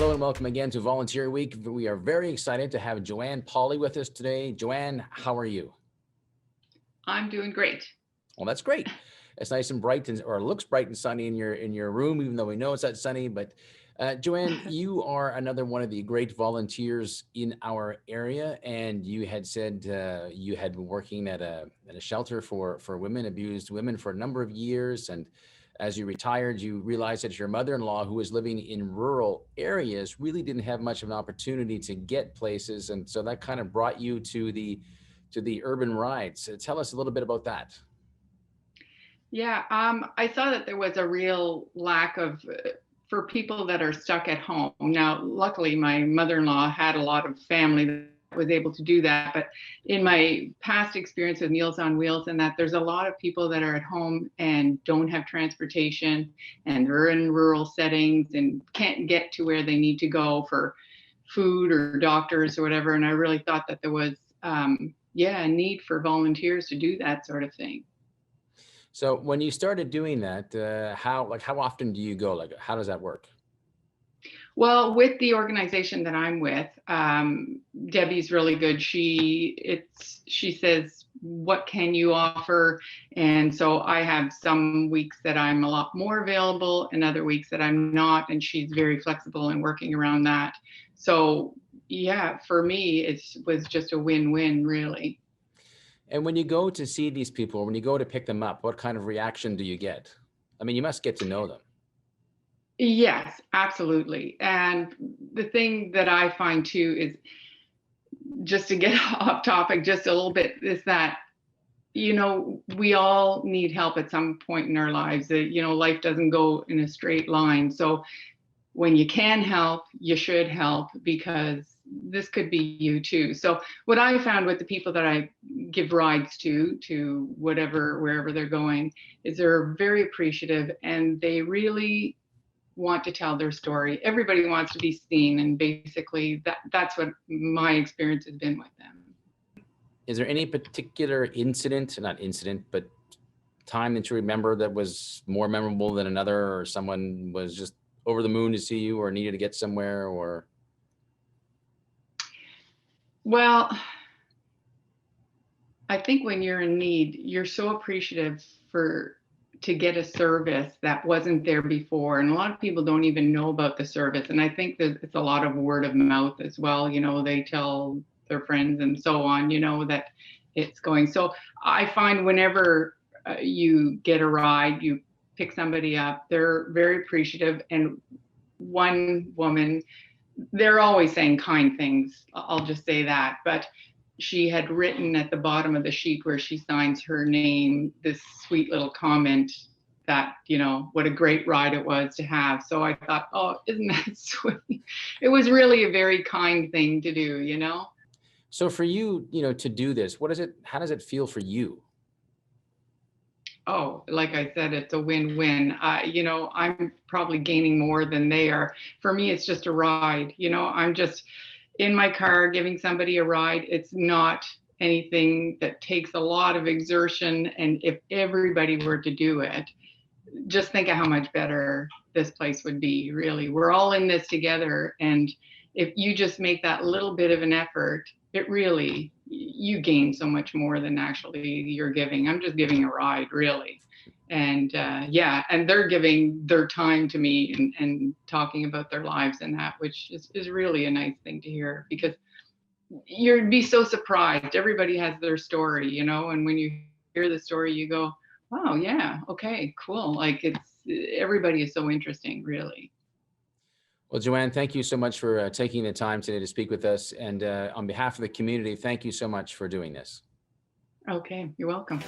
Hello and welcome again to Volunteer Week. We are very excited to have Joanne Polley with us today. Joanne, how are you? I'm doing great. Well, that's great. It's nice and bright, or it looks bright and sunny in your room, even though we know it's not sunny. But Joanne, you are another one of the great volunteers in our area, and you had said you had been working at a shelter for women, abused women, for a number of years, and as you retired, you realized that your mother-in-law, who was living in rural areas, really didn't have much of an opportunity to get places, and so that kind of brought you to the urban rides. Tell us a little bit about that. Yeah, I saw that there was a real lack of for people that are stuck at home. Now, luckily, my mother-in-law had a lot of family that was able to do that. But in my past experience with Meals on Wheels, and that there's a lot of people that are at home and don't have transportation, and they're in rural settings and can't get to where they need to go for food or doctors or whatever. And I really thought that there was, a need for volunteers to do that sort of thing. So when you started doing that, how often do you go? Like, how does that work? Well, with the organization that I'm with, Debbie's really good. She says, what can you offer? And so I have some weeks that I'm a lot more available and other weeks that I'm not. And she's very flexible in working around that. So yeah, for me, it was just a win-win, really. And when you go to see these people, or when you go to pick them up, what kind of reaction do you get? I mean, you must get to know them. Yes, absolutely. And the thing that I find too is, just to get off topic just a little bit, is that, we all need help at some point in our lives. Life doesn't go in a straight line. So when you can help, you should help, because this could be you too. So what I found with the people that I give rides to wherever they're going, is they're very appreciative, and they really want to tell their story. Everybody wants to be seen, and basically that's what my experience has been with them. Is there any particular not incident, but time that you remember that was more memorable than another, or someone was just over the moon to see you or needed to get somewhere? Or Well, I think when you're in need, you're so appreciative to get a service that wasn't there before. And a lot of people don't even know about the service. And I think that it's a lot of word of mouth as well. They tell their friends and so on, that it's going. So I find whenever you get a ride, you pick somebody up, they're very appreciative. And one woman, they're always saying kind things, I'll just say that. But she had written at the bottom of the sheet where she signs her name, this sweet little comment that, what a great ride it was to have. So I thought, oh, isn't that sweet? It was really a very kind thing to do. So for you, to do this, how does it feel for you? Oh, like I said, it's a win-win. I'm probably gaining more than they are. For me, it's just a ride. I'm just in my car giving somebody a ride. It's not anything that takes a lot of exertion. And if everybody were to do it, just think of how much better this place would be, really. We're all in this together. And if you just make that little bit of an effort, you gain so much more than actually you're giving. I'm just giving a ride, really. And and they're giving their time to me and talking about their lives and that, which is really a nice thing to hear, because you'd be so surprised. Everybody has their story, and when you hear the story, you go, wow, yeah, okay, cool. Like, everybody is so interesting, really. Well, Joanne, thank you so much for taking the time today to speak with us. And on behalf of the community, thank you so much for doing this. Okay, you're welcome.